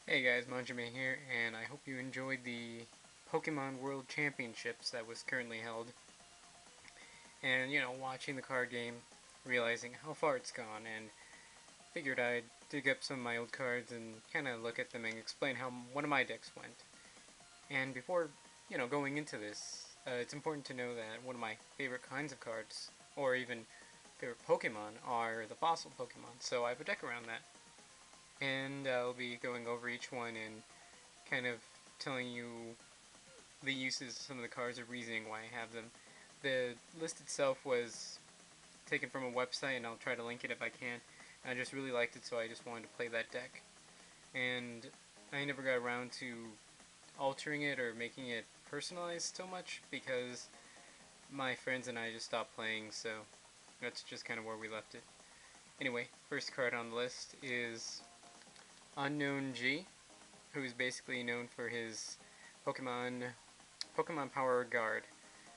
Hey guys, Manjoume here, and I hope you enjoyed the Pokemon World Championships that was currently held. And, watching the card game, realizing how far it's gone, and figured I'd dig up some of my old cards and kind of look at them and explain how one of my decks went. And before, going into this, it's important to know that one of my favorite kinds of cards, or even favorite Pokemon, are the fossil Pokemon. So I have a deck around that. And I'll be going over each one and kind of telling you the uses of some of the cards or reasoning why I have them. The list itself was taken from a website, and I'll try to link it if I can. I just really liked it, so I just wanted to play that deck. And I never got around to altering it or making it personalized so much because my friends and I just stopped playing, so that's just kind of where we left it. Anyway, first card on the list is Unknown G, who is basically known for his Pokemon Power Guard,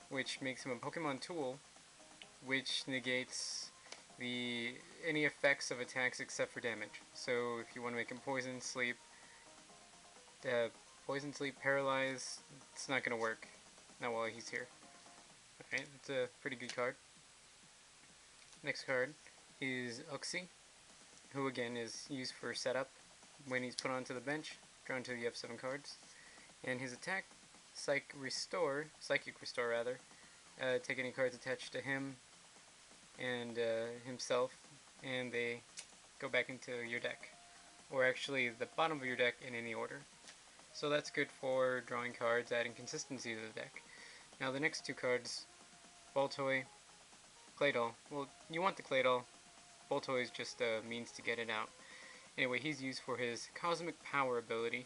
which makes him a Pokemon tool, which negates the any effects of attacks except for damage. So if you want to make him poison, sleep, paralyze, it's not gonna work. Not while he's here. Alright, that's a pretty good card. Next card is Uxie, who again is used for setup when he's put onto the bench, drawn until you have 7 cards. And his attack, Psychic Restore rather, take any cards attached to him and himself, and they go back into your deck, or actually the bottom of your deck in any order. So that's good for drawing cards, adding consistency to the deck. Now the next two cards, Baltoy, Claydol. Well, you want the Claydol. Baltoy is just a means to get it out. Anyway, he's used for his Cosmic Power ability.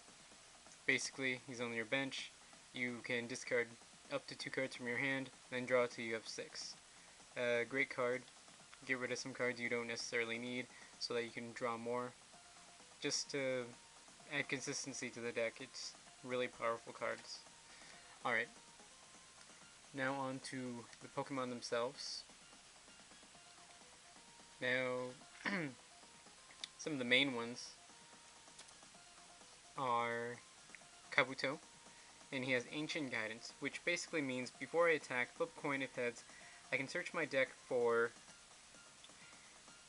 Basically, he's on your bench. You can discard up to 2 cards from your hand, then draw till you have 6. Great card. Get rid of some cards you don't necessarily need so that you can draw more. Just to add consistency to the deck. It's really powerful cards. Alright, now on to the Pokemon themselves. Now, some of the main ones are Kabuto, and he has Ancient Guidance, which basically means before I attack, flip coin if heads, I can search my deck for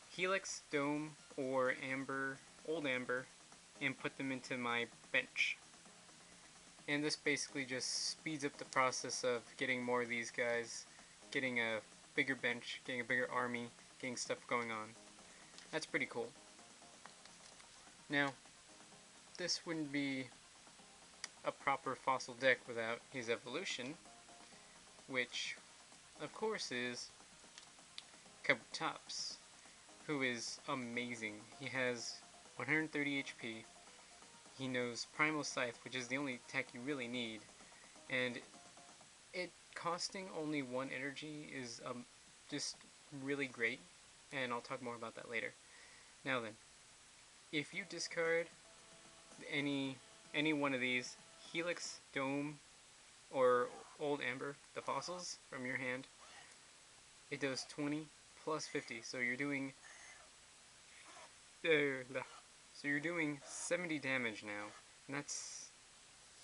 Helix, Dome, or Old Amber, and put them into my bench. And this basically just speeds up the process of getting more of these guys, getting a bigger bench, getting a bigger army, getting stuff going on. That's pretty cool. Now, this wouldn't be a proper fossil deck without his evolution, which, of course, is Kabutops, who is amazing. He has 130 HP. He knows Primal Scythe, which is the only attack you really need, and it costing only 1 energy is just really great, and I'll talk more about that later. Now then, if you discard any one of these, Helix, Dome, or Old Amber, the fossils, from your hand, it does 20 plus 50, so you're doing 70 damage now, and that's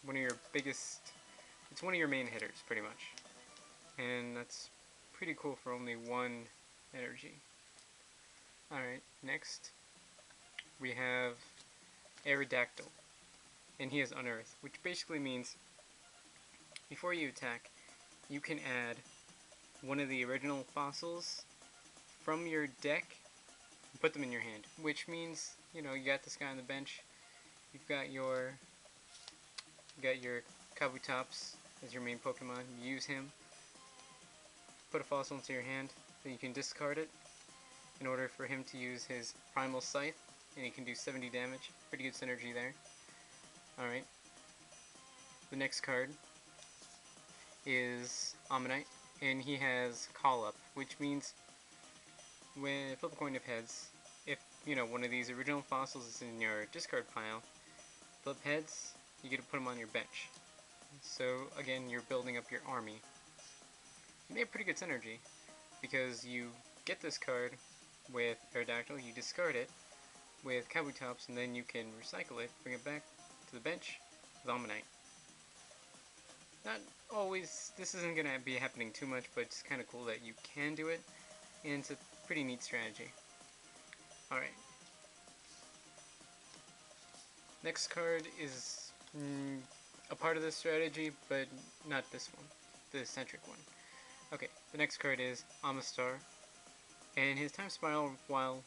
one of your biggest, it's one of your main hitters, pretty much. And that's pretty cool for only 1 energy. Alright, next we have Aerodactyl, and he has Unearth, which basically means before you attack, you can add one of the original fossils from your deck and put them in your hand, which means, you got this guy on the bench, you've got your Kabutops as your main Pokemon, you use him, put a fossil into your hand, then you can discard it in order for him to use his Primal Scythe, and he can do 70 damage. Pretty good synergy there. Alright. The next card is Ammonite, and he has Call Up, which means when flip a coin of heads, if one of these original fossils is in your discard pile, flip heads, you get to put them on your bench. So again, you're building up your army. And they have pretty good synergy, because you get this card with Aerodactyl, you discard it, with Kabutops, and then you can recycle it, bring it back to the bench with Ammonite. Not always, this isn't going to be happening too much, but it's kind of cool that you can do it, and it's a pretty neat strategy. Alright. Next card is a part of this strategy, but not this one, the eccentric one. Okay, the next card is Amistar, and his time spiral, while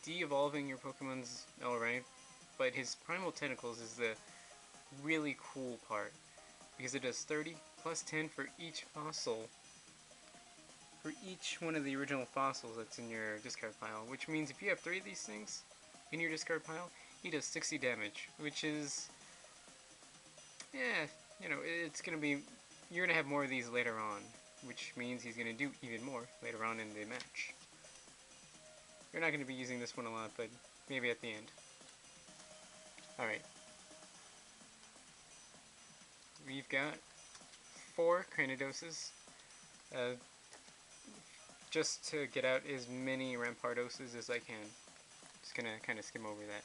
de-evolving your Pokemon's alright, but his Primal Tentacles is the really cool part, because it does 30 plus 10 for each fossil, for each one of the original fossils that's in your discard pile, which means if you have 3 of these things in your discard pile, he does 60 damage, which is, yeah, you know, it's gonna be, you're gonna have more of these later on, which means he's gonna do even more later on in the match. You're not gonna be using this one a lot, but maybe at the end. Alright. We've got 4 Cranidoses, just to get out as many Rampardoses as I can. Just gonna kind of skim over that.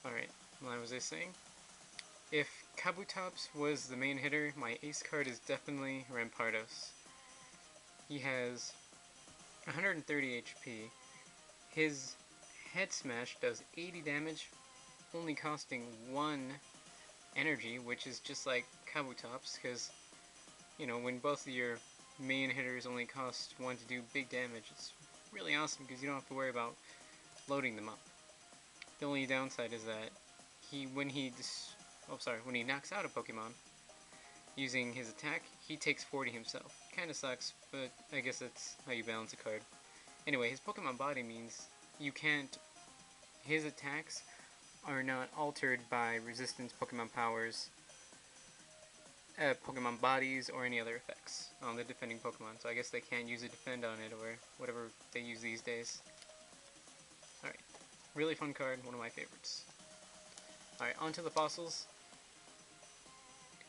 Alright, what was I saying? If Kabutops was the main hitter, my ace card is definitely Rampardos. He has 130 HP. His head smash does 80 damage, only costing 1 energy, which is just like Kabutops, because, you know, when both of your main hitters only cost 1 to do big damage, it's really awesome because you don't have to worry about loading them up. The only downside is that when he knocks out a Pokemon using his attack, he takes 40 himself. Kinda sucks, but I guess that's how you balance a card. Anyway, his Pokemon body means his attacks are not altered by resistance Pokemon powers, Pokemon bodies, or any other effects on the defending Pokemon, so I guess they can't use a defend on it or whatever they use these days. Alright, really fun card, one of my favorites. Alright, on to the fossils,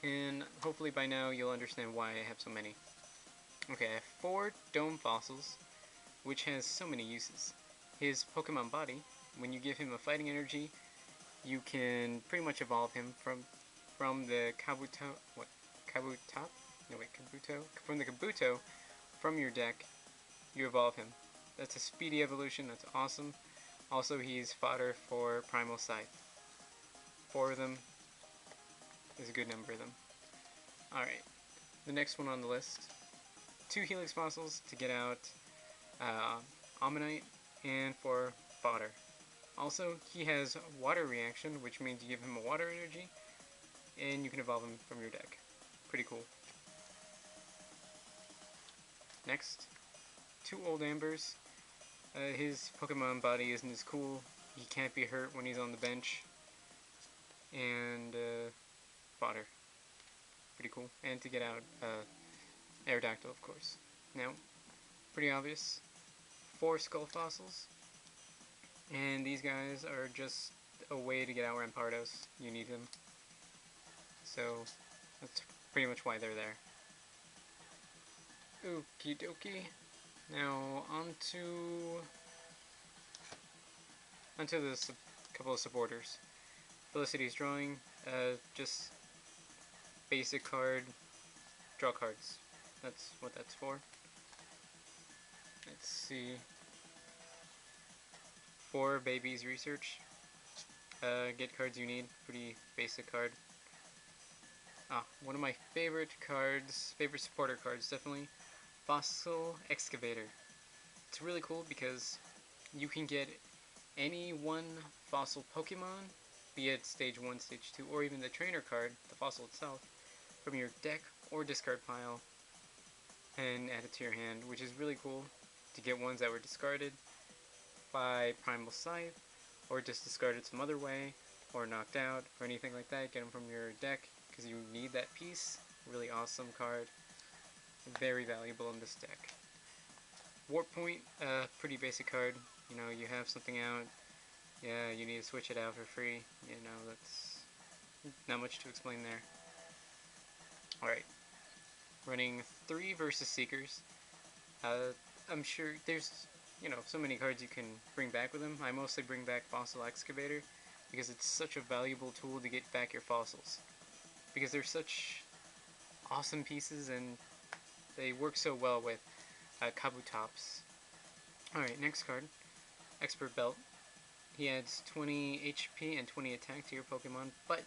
and hopefully by now you'll understand why I have so many. Okay, I have 4 Dome Fossils, which has so many uses. His Pokemon body, when you give him a fighting energy, you can pretty much evolve him from the Kabuto, from the Kabuto, from your deck, you evolve him. That's a speedy evolution, that's awesome. Also, he's fodder for Primal Scythe. 4 of them is a good number of them. Alright, the next one on the list. 2 Helix Fossils to get out Ammonite, and for fodder. Also, he has Water Reaction, which means you give him a Water Energy, and you can evolve him from your deck. Pretty cool. Next, 2 Old Ambers. His Pokemon body isn't as cool. He can't be hurt when he's on the bench. And fodder. Pretty cool. And to get out Aerodactyl, of course. Now, pretty obvious. 4 Skull Fossils. And these guys are just a way to get out Rampardos. You need them. So, that's pretty much why they're there. Okie dokie. Now, onto this couple of supporters. Felicity's Drawing, just basic card, draw cards. That's what that's for. Let's see. For Baby's Research, get cards you need, pretty basic card. One of my favorite supporter cards, definitely, Fossil Excavator. It's really cool because you can get any one fossil Pokemon, be it stage 1, stage 2, or even the trainer card, the fossil itself, from your deck or discard pile, and add it to your hand, which is really cool to get ones that were discarded by Primal Scythe, or just discarded some other way, or knocked out, or anything like that. Get them from your deck, because you need that piece. Really awesome card. Very valuable in this deck. Warp Point, pretty basic card. You know, you have something out, yeah, you need to switch it out for free. You know, that's not much to explain there. Alright. Running 3 versus Seekers. I'm sure there's so many cards you can bring back with them. I mostly bring back Fossil Excavator because it's such a valuable tool to get back your fossils. Because they're such awesome pieces and they work so well with Kabutops. Alright, next card. Expert Belt. He adds 20 HP and 20 attack to your Pokemon, but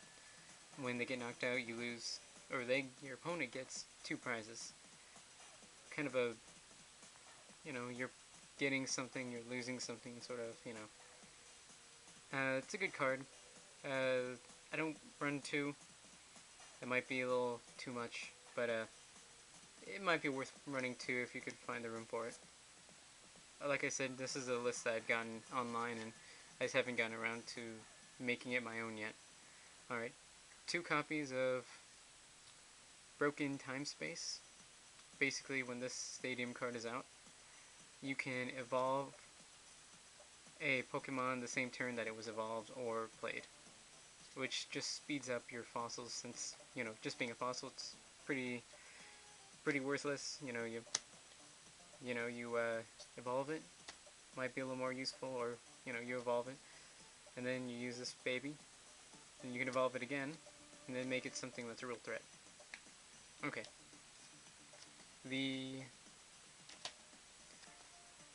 when they get knocked out, you lose, or your opponent gets 2 prizes. Kind of a, you're getting something, you're losing something, sort of, it's a good card. I don't run 2. It might be a little too much, but it might be worth running 2 if you could find the room for it. Like I said, this is a list that I've gotten online, and I just haven't gotten around to making it my own yet. Alright, 2 copies of Broken Time Space. Basically, when this stadium card is out, you can evolve a Pokemon the same turn that it was evolved or played, which just speeds up your fossils since, just being a fossil, it's pretty worthless. You evolve it, might be a little more useful, or, you evolve it, and then you use this baby, and you can evolve it again, and then make it something that's a real threat. Okay. The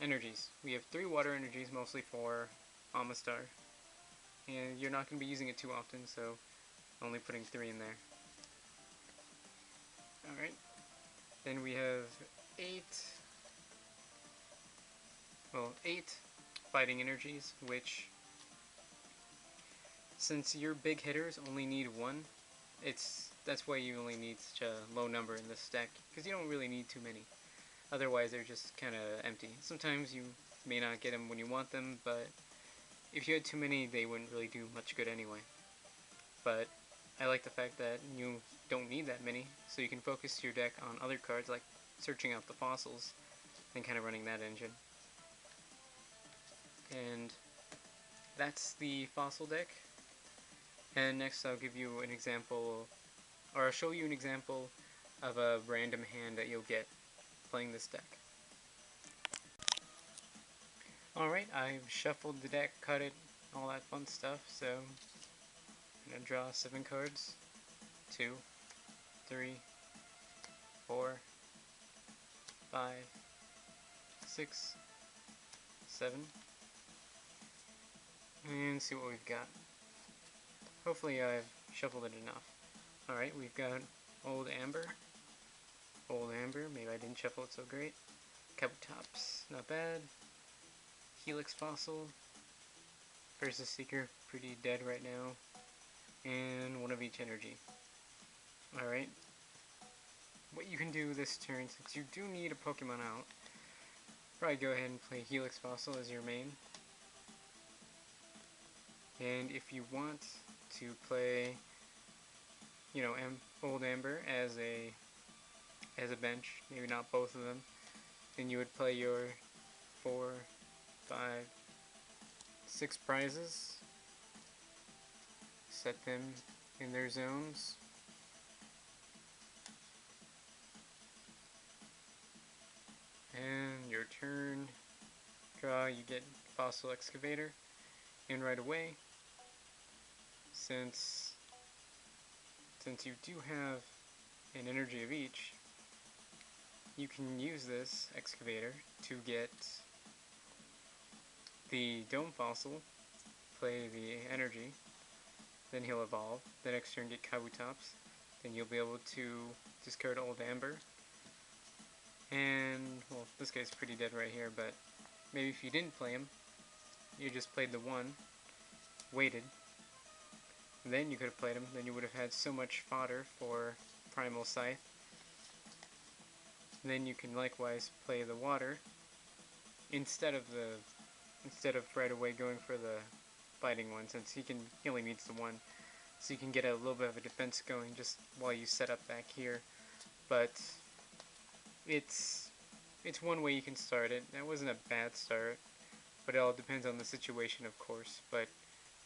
energies. We have 3 water energies, mostly for Amistar, and you're not going to be using it too often, so only putting 3 in there. Alright. Then we have 8 fighting energies, which, since your big hitters only need 1, that's why you only need such a low number in this deck, because you don't really need too many. Otherwise, they're just kind of empty. Sometimes you may not get them when you want them, but if you had too many, they wouldn't really do much good anyway. But I like the fact that you don't need that many, so you can focus your deck on other cards, like searching out the fossils, and kind of running that engine. And that's the fossil deck. And next I'll give you an example, or I'll show you an example of a random hand that you'll get playing this deck. Alright, I've shuffled the deck, cut it, all that fun stuff, so I'm going to draw 7 cards. 2, 3, 4, 5, 6, 7, and see what we've got. Hopefully I've shuffled it enough. Alright, we've got Old Amber. Maybe I didn't shuffle it so great. Kabutops, not bad. Helix Fossil. Versus Seeker, pretty dead right now. And 1 of each energy. Alright. What you can do this turn, since you do need a Pokemon out, probably go ahead and play Helix Fossil as your main. And if you want to play, Old Amber as a bench, maybe not both of them, then you would play your 4, 5, 6 prizes, set them in their zones, and your turn, draw, you get Fossil Excavator, and right away, since you do have an energy of each, you can use this Excavator to get the Dome Fossil, play the energy, then he'll evolve, the next turn get Kabutops, then you'll be able to discard Old Amber, and, well, this guy's pretty dead right here, but maybe if you didn't play him, you just played the 1, waited, then you could have played him, then you would have had so much fodder for Primal Scythe. Then you can likewise play the water instead of right away going for the fighting one, since he only needs the 1, so you can get a little bit of a defense going just while you set up back here. But it's one way you can start it. That wasn't a bad start, but it all depends on the situation, of course. But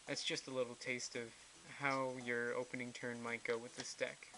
that's just a little taste of how your opening turn might go with this deck.